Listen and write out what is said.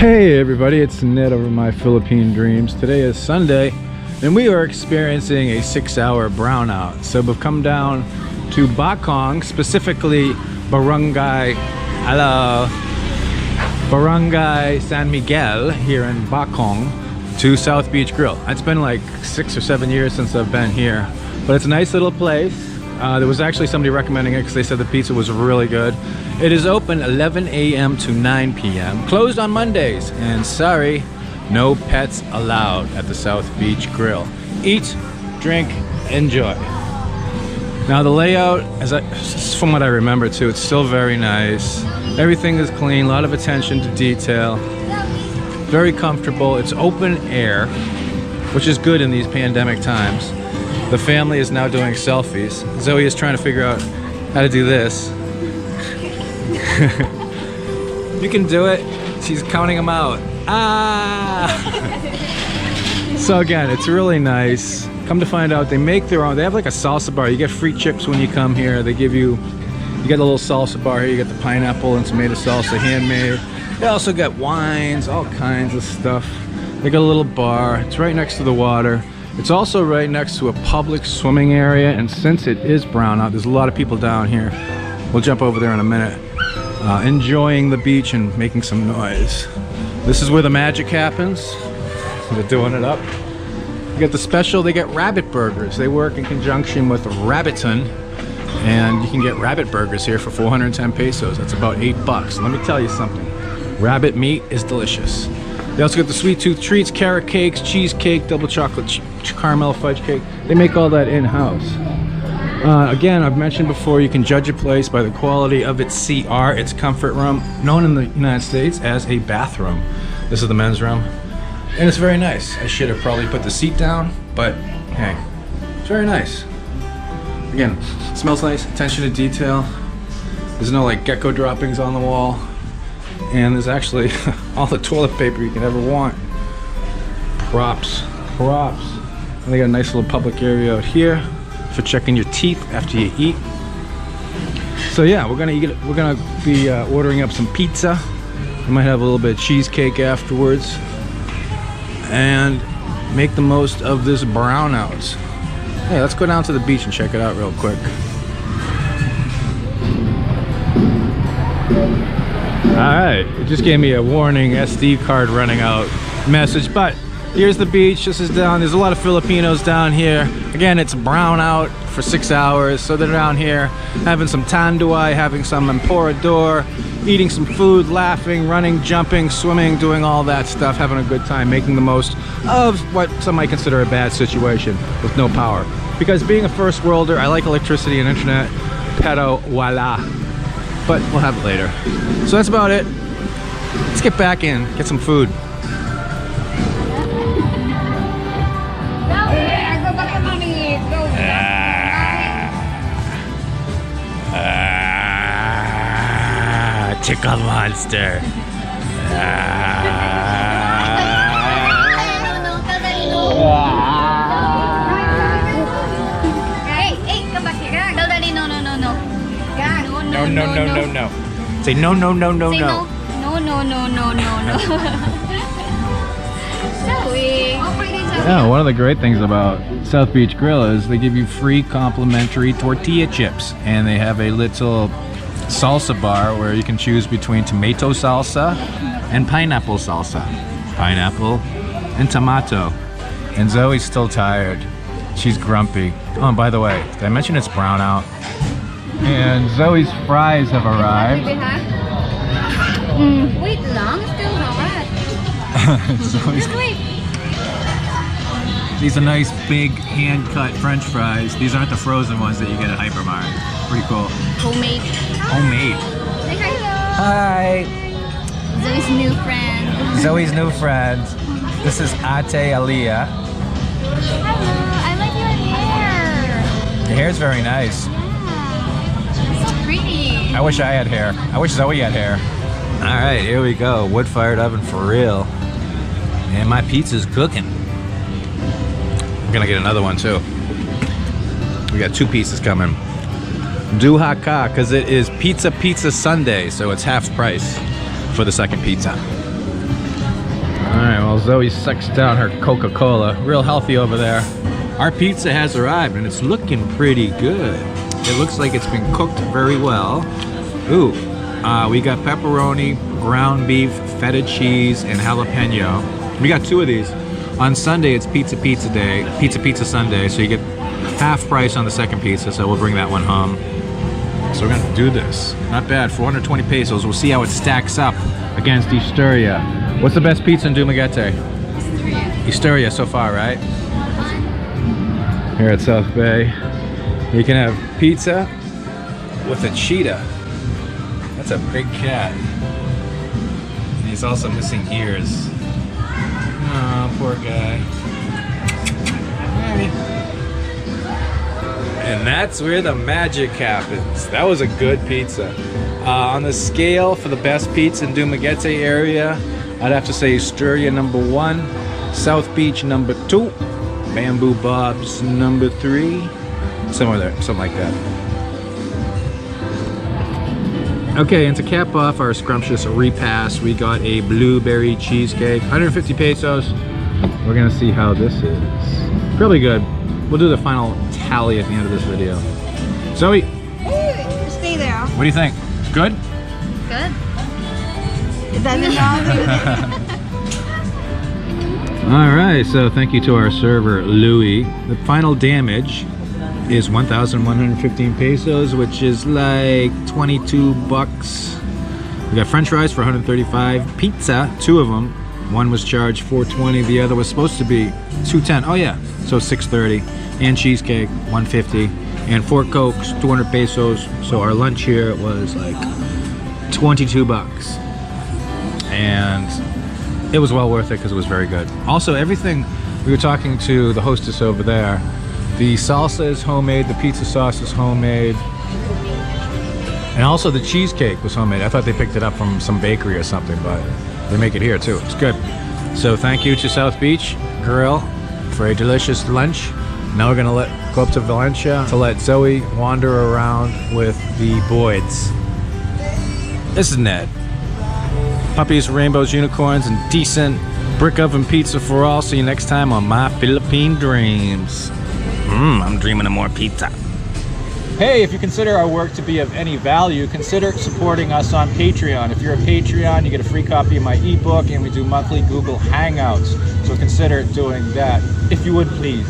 Hey everybody, it's Ned over My Philippine Dreams. Today is Sunday and we are experiencing a 6-hour brownout. So we've come down to Bacong, specifically Barangay San Miguel here in Bacong, to South Beach Grill. It's been like 6 or 7 years since I've been here, but it's a nice little place. There was actually somebody recommending it because they said the pizza was really good. It is open 11 a.m. to 9 p.m. Closed on Mondays. And sorry, no pets allowed at the South Beach Grill. Eat, drink, enjoy. Now the layout, from what I remember too, it's still very nice. Everything is clean, a lot of attention to detail. Very comfortable. It's open air, which is good in these pandemic times. The family is now doing selfies. Zoe is trying to figure out how to do this. You can do it. She's counting them out. So again, it's really nice. Come to find out, they make their own. They have like a salsa bar. You get free chips when you come here. They give you get a little salsa bar here. You get the pineapple and tomato salsa, handmade. They also got wines, all kinds of stuff. They got a little bar. It's right next to the water. It's also right next to a public swimming area, and since it is brownout, there's a lot of people down here. We'll jump over there in a minute. Enjoying the beach and making some noise. This is where the magic happens. They're doing it up. You get the special, they get rabbit burgers. They work in conjunction with Rabbiton, and you can get rabbit burgers here for 410 pesos. That's about $8. Let me tell you something. Rabbit meat is delicious. They also get the sweet tooth treats, carrot cakes, cheesecake, double chocolate caramel fudge cake. They make all that in-house. Again, I've mentioned before, you can judge a place by the quality of its CR, its comfort room, known in the United States as a bathroom. This is the men's room, and it's very nice. I should have probably put the seat down, but hey, it's very nice. Again, it smells nice, attention to detail. There's no like gecko droppings on the wall. And there's actually all the toilet paper you can ever want. Props. And they got a nice little public area out here for checking your teeth after you eat. So yeah, we're gonna be ordering up some pizza. We might have a little bit of cheesecake afterwards, and make the most of this brownout. Hey, let's go down to the beach and check it out real quick. Alright, it just gave me a warning SD card running out message, but here's the beach. This is down, there's a lot of Filipinos down here. Again, it's brownout for 6 hours, so they're down here having some tanduay, having some emporador, eating some food, laughing, running, jumping, swimming, doing all that stuff, having a good time, making the most of what some might consider a bad situation with no power. Because being a first worlder, I like electricity and internet, pero voila. But we'll have it later. So that's about it. Let's get back in, get some food. Chicken monster. No. Say no. No. Yeah, one of the great things about South Beach Grill is they give you free complimentary tortilla chips, and they have a little salsa bar where you can choose between tomato salsa and pineapple salsa. Pineapple and tomato. And Zoe's still tired. She's grumpy. Oh, and by the way, did I mention it's brownout? And Zoe's fries have arrived. Wait long, still hot. Just wait. These are nice big hand-cut French fries. These aren't the frozen ones that you get at Hypermart. Pretty cool. Homemade. Say hi. Hi. Zoe's new friend. Zoe's new friend. This is Ate Aliyah. Hello. I like your hair. Your hair's very nice. It's pretty. I wish I had hair. I wish Zoe had hair. All right, here we go. Wood-fired oven for real. And my pizza's cooking. I'm gonna get another one too. We got 2 pieces coming. Do haka, because it is Pizza Sunday, so it's half price for the second pizza. While Zoe sucks down her Coca-Cola. Real healthy over there. Our pizza has arrived and it's looking pretty good. It looks like it's been cooked very well. Ooh, we got pepperoni, ground beef, feta cheese, and jalapeno. We got 2 of these. On Sunday, it's Pizza Day, Pizza Sunday, so you get half price on the second pizza, so we'll bring that one home. So we're gonna do this. Not bad, 420 pesos. We'll see how it stacks up against Historia. What's the best pizza in Dumaguete? Historia so far, right? Here at South Bay, you can have pizza with a cheetah. That's a big cat. And he's also missing ears. Oh, poor guy. And that's where the magic happens. That was a good pizza. On the scale for the best pizza in Dumaguete area, I'd have to say Historia #1, South Beach #2, Bamboo Bob's #3, somewhere there, something like that. Okay, and to cap off our scrumptious repast, we got a blueberry cheesecake, 150 pesos. We're gonna see how this is. Probably good. We'll do the final tally at the end of this video. Zoe, Stay there. what do you think? Good? Good. Is that enough? All right, so thank you to our server, Louis. The final damage is 1,115 pesos, which is like 22 bucks. We got french fries for 135, pizza, 2 of them. One was charged 420, the other was supposed to be 210. Oh yeah, so 630. And cheesecake, 150. And 4 Cokes, 200 pesos. So our lunch here was like 22 bucks. And it was well worth it because it was very good. Also, everything, we were talking to the hostess over there. The salsa is homemade, the pizza sauce is homemade. And also the cheesecake was homemade. I thought they picked it up from some bakery or something, but they make it here too. It's good. So thank you to South Beach Grill for a delicious lunch. Now we're gonna go up to Valencia to let Zoe wander around with the Boyds. This is Ned. Puppies, rainbows, unicorns, and decent brick oven pizza for all. See you next time on My Philippine Dreams. I'm dreaming of more pizza. Hey, if you consider our work to be of any value, consider supporting us on Patreon. If you're a Patreon, you get a free copy of my ebook, and we do monthly Google Hangouts. So consider doing that, if you would please.